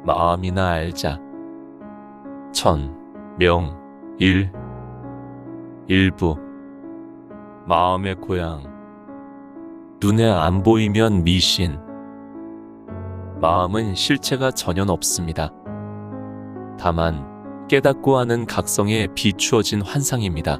마음이나 알자. 천, 명, 일, 일부. 마음의 고향. 눈에 안 보이면 미신. 마음은 실체가 전혀 없습니다. 다만 깨닫고 하는 각성에 비추어진 환상입니다.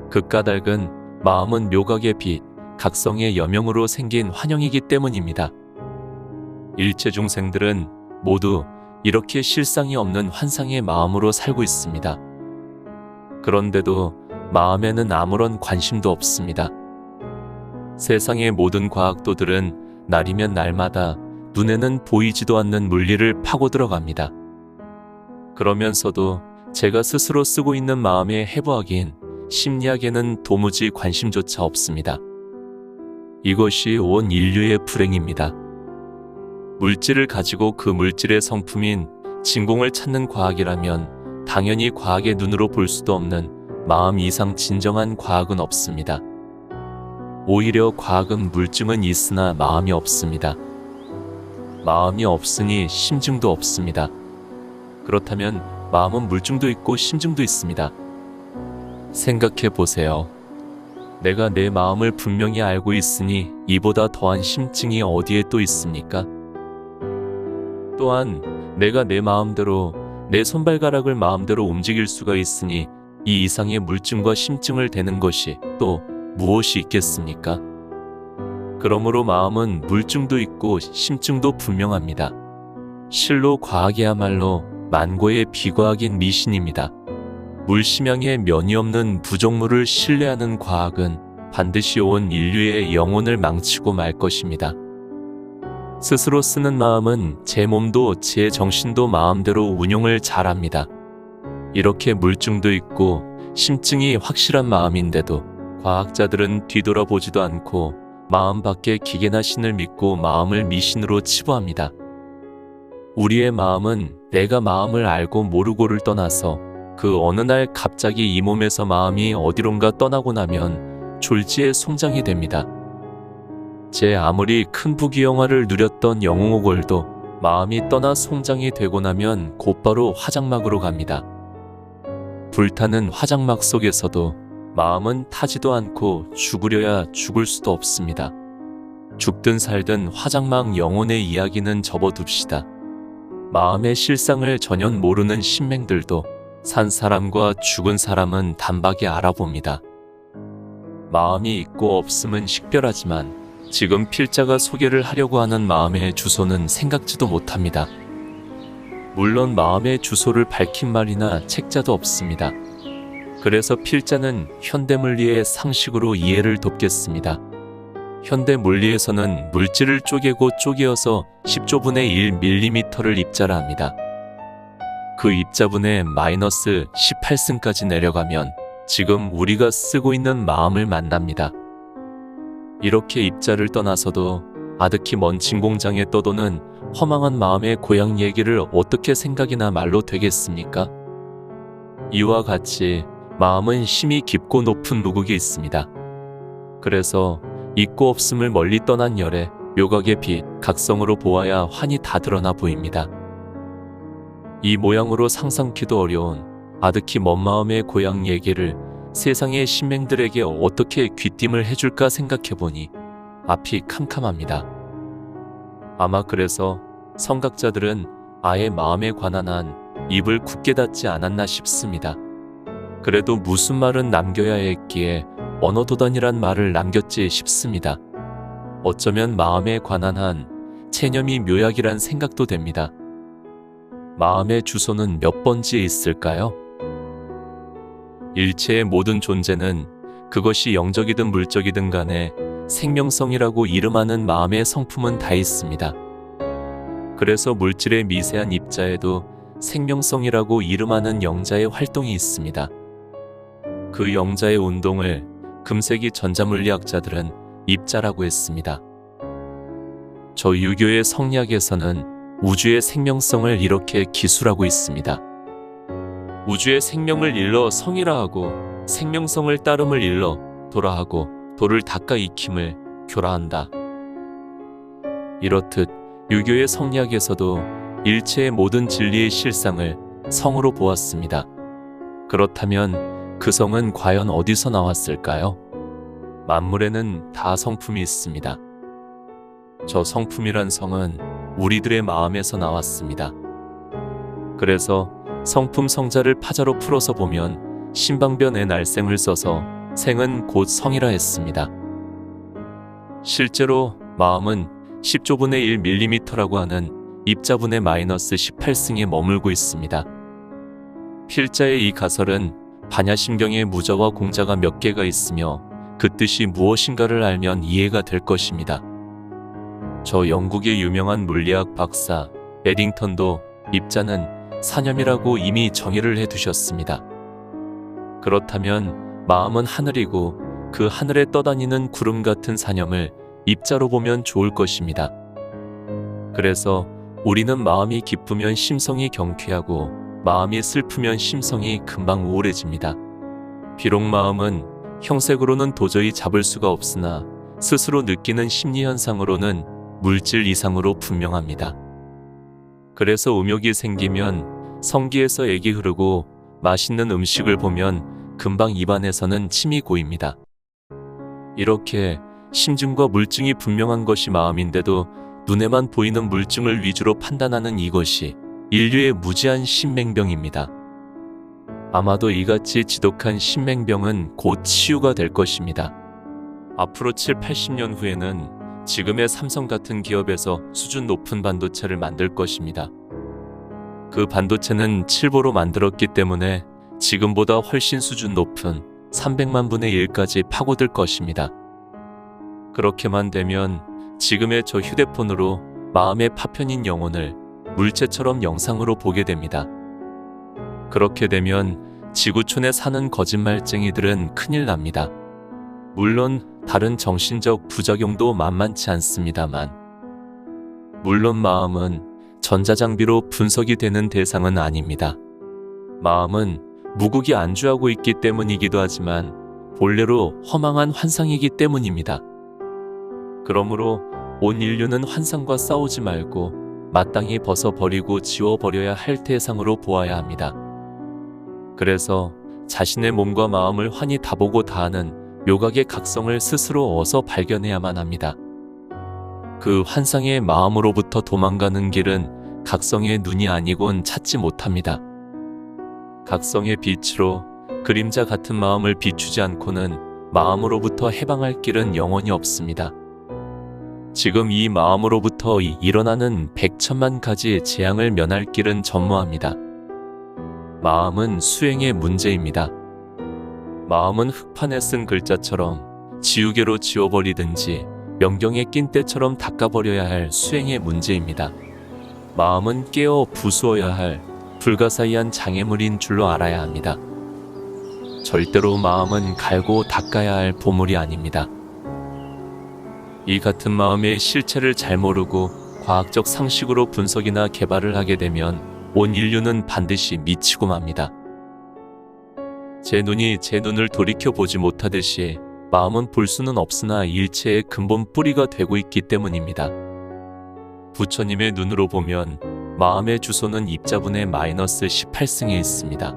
그 까닭은 마음은 묘각의 빛, 각성의 여명으로 생긴 환영이기 때문입니다. 일체 중생들은 모두 이렇게 실상이 없는 환상의 마음으로 살고 있습니다. 그런데도 마음에는 아무런 관심도 없습니다. 세상의 모든 과학도들은 날이면 날마다 눈에는 보이지도 않는 물리를 파고 들어갑니다. 그러면서도 제가 스스로 쓰고 있는 마음의 해부학인 심리학에는 도무지 관심조차 없습니다. 이것이 온 인류의 불행입니다. 물질을 가지고 그 물질의 성품인 진공을 찾는 과학이라면 당연히 과학의 눈으로 볼 수도 없는 마음 이상 진정한 과학은 없습니다. 오히려 과학은 물증은 있으나 마음이 없습니다. 마음이 없으니 심증도 없습니다. 그렇다면 마음은 물증도 있고 심증도 있습니다. 생각해 보세요. 내가 내 마음을 분명히 알고 있으니 이보다 더한 심증이 어디에 또 있습니까? 또한 내가 내 마음대로 내 손발가락을 마음대로 움직일 수가 있으니 이 이상의 물증과 심증을 대는 것이 또 무엇이 있겠습니까? 그러므로 마음은 물증도 있고 심증도 분명합니다. 실로 과학이야말로 만고의 비과학인 미신입니다. 물심양의 면이 없는 부정물을 신뢰하는 과학은 반드시 온 인류의 영혼을 망치고 말 것입니다. 스스로 쓰는 마음은 제 몸도 제 정신도 마음대로 운용을 잘합니다. 이렇게 물증도 있고 심증이 확실한 마음인데도 과학자들은 뒤돌아보지도 않고 마음 밖의 기계나 신을 믿고 마음을 미신으로 치부합니다. 우리의 마음은 내가 마음을 알고 모르고를 떠나서 그 어느 날 갑자기 이 몸에서 마음이 어디론가 떠나고 나면 졸지에 송장이 됩니다. 제 아무리 큰 부귀영화를 누렸던 영웅호걸도 마음이 떠나 송장이 되고 나면 곧바로 화장막으로 갑니다. 불타는 화장막 속에서도 마음은 타지도 않고 죽으려야 죽을 수도 없습니다. 죽든 살든 화장막 영혼의 이야기는 접어둡시다. 마음의 실상을 전혀 모르는 신맹들도 산 사람과 죽은 사람은 단박에 알아봅니다. 마음이 있고 없음은 식별하지만 지금 필자가 소개를 하려고 하는 마음의 주소는 생각지도 못합니다. 물론 마음의 주소를 밝힌 말이나 책자도 없습니다. 그래서 필자는 현대물리의 상식으로 이해를 돕겠습니다. 현대물리에서는 물질을 쪼개고 쪼개어서 10조분의 1mm를 입자라 합니다. 그 입자분의 마이너스 18승까지 내려가면 지금 우리가 쓰고 있는 마음을 만납니다. 이렇게 입자를 떠나서도 아득히 먼 진공장에 떠도는 허망한 마음의 고향 얘기를 어떻게 생각이나 말로 되겠습니까? 이와 같이 마음은 심히 깊고 높은 무국이 있습니다. 그래서 있고 없음을 멀리 떠난 열에 묘각의 빛, 각성으로 보아야 환히 다 드러나 보입니다. 이 모양으로 상상키도 어려운 아득히 먼 마음의 고향 얘기를 세상의 신맹들에게 어떻게 귀띔을 해줄까 생각해보니 앞이 캄캄합니다. 아마 그래서 성각자들은 아예 마음에 관한 한 입을 굳게 닫지 않았나 싶습니다. 그래도 무슨 말은 남겨야 했기에 언어도단이란 말을 남겼지 싶습니다. 어쩌면 마음에 관한 한 체념이 묘약이란 생각도 됩니다. 마음의 주소는 몇 번지에 있을까요? 일체의 모든 존재는 그것이 영적이든 물적이든 간에 생명성이라고 이름하는 마음의 성품은 다 있습니다. 그래서 물질의 미세한 입자에도 생명성이라고 이름하는 영자의 활동이 있습니다. 그 영자의 운동을 금세기 전자물리학자들은 입자라고 했습니다. 저 유교의 성리학에서는 우주의 생명성을 이렇게 기술하고 있습니다. 우주의 생명을 일러 성이라 하고 생명성을 따름을 일러 도라 하고 도를 닦아 익힘을 교라한다. 이렇듯 유교의 성리학에서도 일체의 모든 진리의 실상을 성으로 보았습니다. 그렇다면 그 성은 과연 어디서 나왔을까요? 만물에는 다 성품이 있습니다. 저 성품이란 성은 우리들의 마음에서 나왔습니다. 그래서 성품 성자를 파자로 풀어서 보면 신방변의 날생을 써서 생은 곧 성이라 했습니다. 실제로 마음은 10조분의 1mm라고 하는 입자분의 마이너스 18승에 머물고 있습니다. 필자의 이 가설은 반야심경의 무자와 공자가 몇 개가 있으며 그 뜻이 무엇인가를 알면 이해가 될 것입니다. 저 영국의 유명한 물리학 박사 에딩턴도 입자는 사념이라고 이미 정의를 해두셨습니다. 그렇다면 마음은 하늘이고 그 하늘에 떠다니는 구름 같은 사념을 입자로 보면 좋을 것입니다. 그래서 우리는 마음이 기쁘면 심성이 경쾌하고 마음이 슬프면 심성이 금방 우울해집니다. 비록 마음은 형색으로는 도저히 잡을 수가 없으나 스스로 느끼는 심리현상으로는 물질 이상으로 분명합니다. 그래서 음욕이 생기면 성기에서 액이 흐르고 맛있는 음식을 보면 금방 입안에서는 침이 고입니다. 이렇게 심증과 물증이 분명한 것이 마음인데도 눈에만 보이는 물증을 위주로 판단하는 이것이 인류의 무지한 신맹병입니다. 아마도 이같이 지독한 신맹병은 곧 치유가 될 것입니다. 앞으로 7, 80년 후에는 지금의 삼성 같은 기업에서 수준 높은 반도체를 만들 것입니다. 그 반도체는 칠보로 만들었기 때문에 지금보다 훨씬 수준 높은 300만 분의 1까지 파고들 것입니다. 그렇게만 되면 지금의 저 휴대폰으로 마음의 파편인 영혼을 물체처럼 영상으로 보게 됩니다. 그렇게 되면 지구촌에 사는 거짓말쟁이들은 큰일 납니다. 물론 다른 정신적 부작용도 만만치 않습니다만, 물론 마음은 전자장비로 분석이 되는 대상은 아닙니다. 마음은 무국이 안주하고 있기 때문이기도 하지만 본래로 허망한 환상이기 때문입니다. 그러므로 온 인류는 환상과 싸우지 말고 마땅히 벗어버리고 지워버려야 할 대상으로 보아야 합니다. 그래서 자신의 몸과 마음을 환히 다보고 다하는 묘각의 각성을 스스로 어서 발견해야만 합니다. 그 환상의 마음으로부터 도망가는 길은 각성의 눈이 아니곤 찾지 못합니다. 각성의 빛으로 그림자 같은 마음을 비추지 않고는 마음으로부터 해방할 길은 영원히 없습니다. 지금 이 마음으로부터 일어나는 100천만 가지의 재앙을 면할 길은 전무합니다. 마음은 수행의 문제입니다. 마음은 흙판에 쓴 글자처럼 지우개로 지워버리든지 명경에 낀 때처럼 닦아버려야 할 수행의 문제입니다. 마음은 깨어 부수어야 할 불가사의한 장애물인 줄로 알아야 합니다. 절대로 마음은 갈고 닦아야 할 보물이 아닙니다. 이 같은 마음의 실체를 잘 모르고 과학적 상식으로 분석이나 개발을 하게 되면 온 인류는 반드시 미치고 맙니다. 제 눈이 제 눈을 돌이켜보지 못하듯이 마음은 볼 수는 없으나 일체의 근본 뿌리가 되고 있기 때문입니다. 부처님의 눈으로 보면 마음의 주소는 입자분의 마이너스 18승에 있습니다.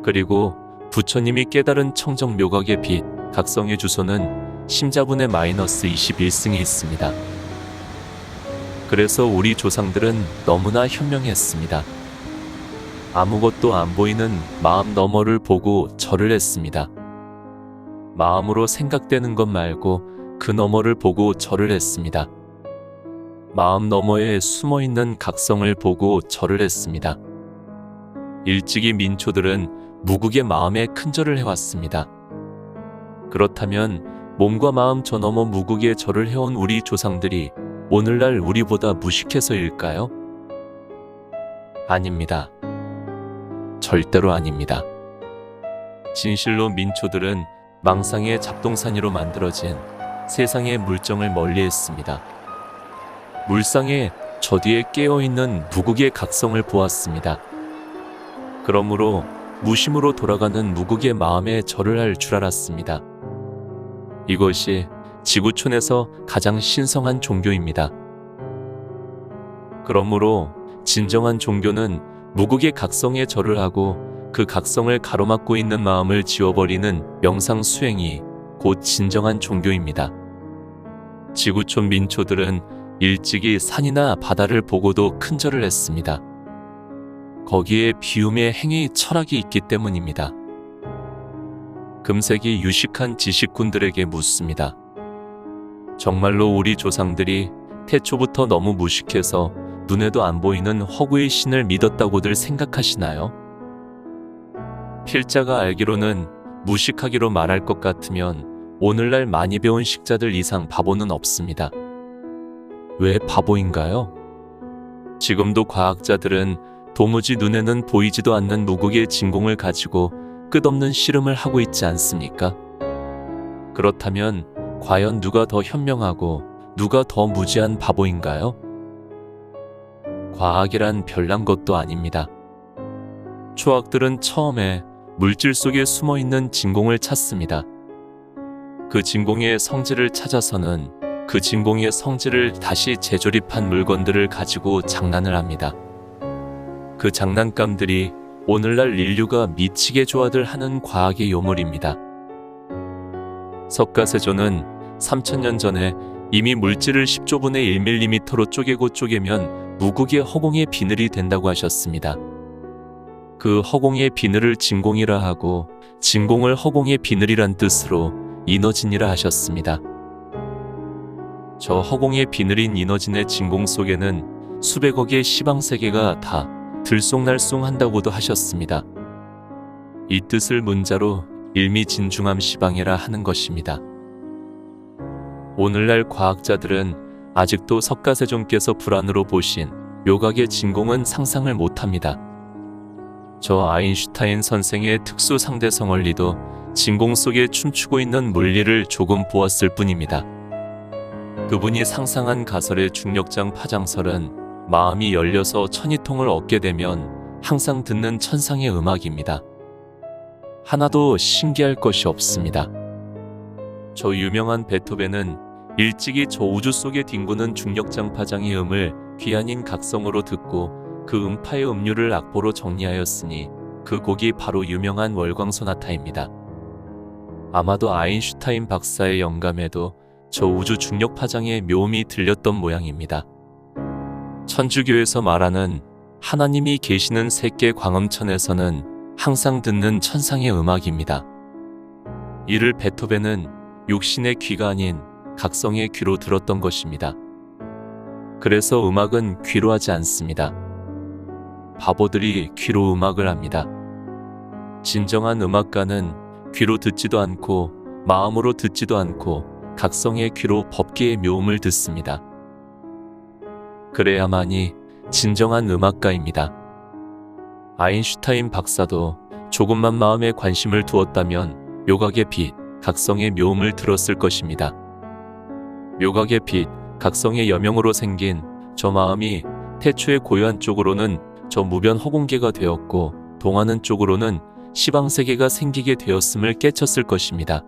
그리고 부처님이 깨달은 청정 묘각의 빛, 각성의 주소는 심자분의 마이너스 21승에 있습니다. 그래서 우리 조상들은 너무나 현명했습니다. 아무것도 안 보이는 마음 너머를 보고 절을 했습니다. 마음으로 생각되는 것 말고 그 너머를 보고 절을 했습니다. 마음 너머에 숨어있는 각성을 보고 절을 했습니다. 일찍이 민초들은 무국의 마음에 큰 절을 해왔습니다. 그렇다면 몸과 마음 저 너머 무국의 절을 해온 우리 조상들이 오늘날 우리보다 무식해서일까요? 아닙니다. 절대로 아닙니다. 진실로 민초들은 망상의 잡동사니로 만들어진 세상의 물정을 멀리했습니다. 물상에 저 뒤에 깨어있는 무국의 각성을 보았습니다. 그러므로 무심으로 돌아가는 무국의 마음에 절을 할 줄 알았습니다. 이것이 지구촌에서 가장 신성한 종교입니다. 그러므로 진정한 종교는 무국의 각성에 절을 하고 그 각성을 가로막고 있는 마음을 지워버리는 명상 수행이 곧 진정한 종교입니다. 지구촌 민초들은 일찍이 산이나 바다를 보고도 큰절을 했습니다. 거기에 비움의 행위 철학이 있기 때문입니다. 금색이 유식한 지식군들에게 묻습니다. 정말로 우리 조상들이 태초부터 너무 무식해서 눈에도 안 보이는 허구의 신을 믿었다고들 생각하시나요? 필자가 알기로는 무식하기로 말할 것 같으면 오늘날 많이 배운 식자들 이상 바보는 없습니다. 왜 바보인가요? 지금도 과학자들은 도무지 눈에는 보이지도 않는 무국의 진공을 가지고 끝없는 실험을 하고 있지 않습니까? 그렇다면 과연 누가 더 현명하고 누가 더 무지한 바보인가요? 과학이란 별난 것도 아닙니다. 초학들은 처음에 물질 속에 숨어있는 진공을 찾습니다. 그 진공의 성질을 찾아서는 그 진공의 성질을 다시 재조립한 물건들을 가지고 장난을 합니다. 그 장난감들이 오늘날 인류가 미치게 좋아들 하는 과학의 요물입니다. 석가세존은 3000년 전에 이미 물질을 10조분의 1mm로 쪼개고 쪼개면 무국의 허공의 비늘이 된다고 하셨습니다. 그 허공의 비늘을 진공이라 하고 진공을 허공의 비늘이란 뜻으로 이너진이라 하셨습니다. 저 허공의 비늘인 이너진의 진공 속에는 수백억의 시방세계가 다 들쏭날쏭한다고도 하셨습니다. 이 뜻을 문자로 일미진중함 시방이라 하는 것입니다. 오늘날 과학자들은 아직도 석가세존께서 불안으로 보신 묘각의 진공은 상상을 못합니다. 저 아인슈타인 선생의 특수 상대성 원리도 진공 속에 춤추고 있는 물리를 조금 보았을 뿐입니다. 그분이 상상한 가설의 중력장 파장설은 마음이 열려서 천이통을 얻게 되면 항상 듣는 천상의 음악입니다. 하나도 신기할 것이 없습니다. 저 유명한 베토벤은 일찍이 저 우주 속에 뒹구는 중력장 파장의 음을 귀한인 각성으로 듣고 그 음파의 음률을 악보로 정리하였으니 그 곡이 바로 유명한 월광소나타입니다. 아마도 아인슈타인 박사의 영감에도 저 우주 중력 파장의 묘음이 들렸던 모양입니다. 천주교에서 말하는 하나님이 계시는 세계 광음천에서는 항상 듣는 천상의 음악입니다. 이를 베토벤은 육신의 귀가 아닌 각성의 귀로 들었던 것입니다. 그래서 음악은 귀로 하지 않습니다. 바보들이 귀로 음악을 합니다. 진정한 음악가는 귀로 듣지도 않고 마음으로 듣지도 않고 각성의 귀로 법계의 묘음을 듣습니다. 그래야만이 진정한 음악가입니다. 아인슈타인 박사도 조금만 마음에 관심을 두었다면 묘각의 빛, 각성의 묘음을 들었을 것입니다. 묘각의 빛, 각성의 여명으로 생긴 저 마음이 태초의 고요한 쪽으로는 저 무변 허공계가 되었고 동하는 쪽으로는 시방세계가 생기게 되었음을 깨쳤을 것입니다.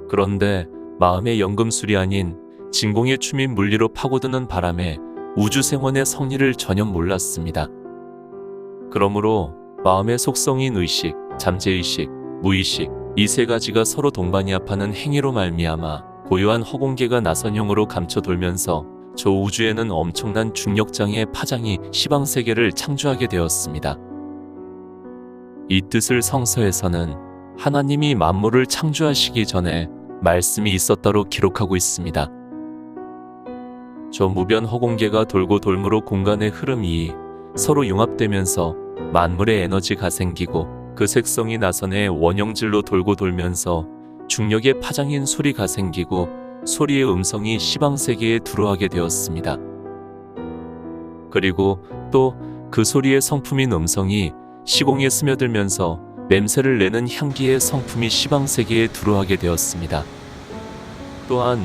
그런데 마음의 연금술이 아닌 진공의 춤인 물리로 파고드는 바람에 우주생원의 성리를 전혀 몰랐습니다. 그러므로 마음의 속성인 의식, 잠재의식, 무의식 이 세 가지가 서로 동반이합하는 행위로 말미암아 고요한 허공계가 나선형으로 감춰돌면서 저 우주에는 엄청난 중력장의 파장이 시방세계를 창조하게 되었습니다. 이 뜻을 성서에서는 하나님이 만물을 창조하시기 전에 말씀이 있었다로 기록하고 있습니다. 저 무변 허공계가 돌고 돌므로 공간의 흐름이 서로 융합되면서 만물의 에너지가 생기고 그 색성이 나선의 원형질로 돌고 돌면서 중력의 파장인 소리가 생기고 소리의 음성이 시방세계에 들어가게 되었습니다. 그리고 또 그 소리의 성품인 음성이 시공에 스며들면서 냄새를 내는 향기의 성품이 시방세계에 들어가게 되었습니다. 또한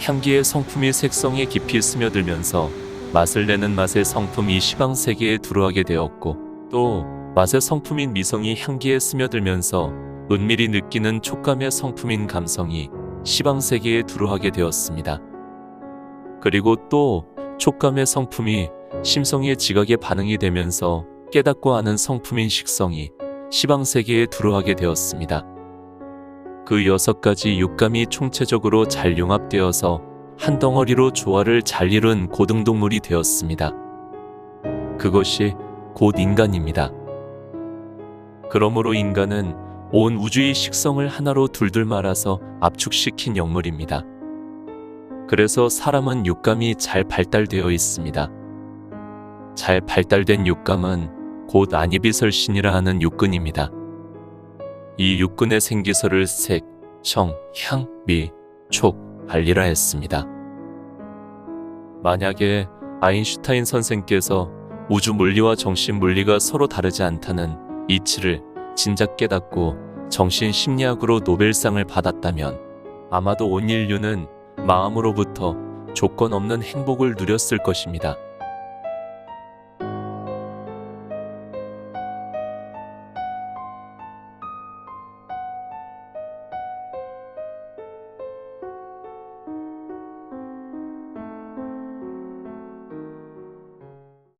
향기의 성품이 색성에 깊이 스며들면서 맛을 내는 맛의 성품이 시방세계에 들어가게 되었고 또 맛의 성품인 미성이 향기에 스며들면서 은밀히 느끼는 촉감의 성품인 감성이 시방세계에 들어가게 되었습니다. 그리고 또 촉감의 성품이 심성의 지각에 반응이 되면서 깨닫고 아는 성품인 식성이 시방세계에 들어가게 되었습니다. 그 6가지 육감이 총체적으로 잘 융합되어서 한 덩어리로 조화를 잘 이룬 고등동물이 되었습니다. 그것이 곧 인간입니다. 그러므로 인간은 온 우주의 식성을 하나로 둘둘 말아서 압축시킨 영물입니다. 그래서 사람은 육감이 잘 발달되어 있습니다. 잘 발달된 육감은 곧 안이비설신이라 하는 육근입니다. 이 육근의 생기설을 색, 청, 향, 미, 촉, 알리라 했습니다. 만약에 아인슈타인 선생께서 우주 물리와 정신 물리가 서로 다르지 않다는 이치를 진작 깨닫고 정신 심리학으로 노벨상을 받았다면 아마도 온 인류는 마음으로부터 조건 없는 행복을 누렸을 것입니다.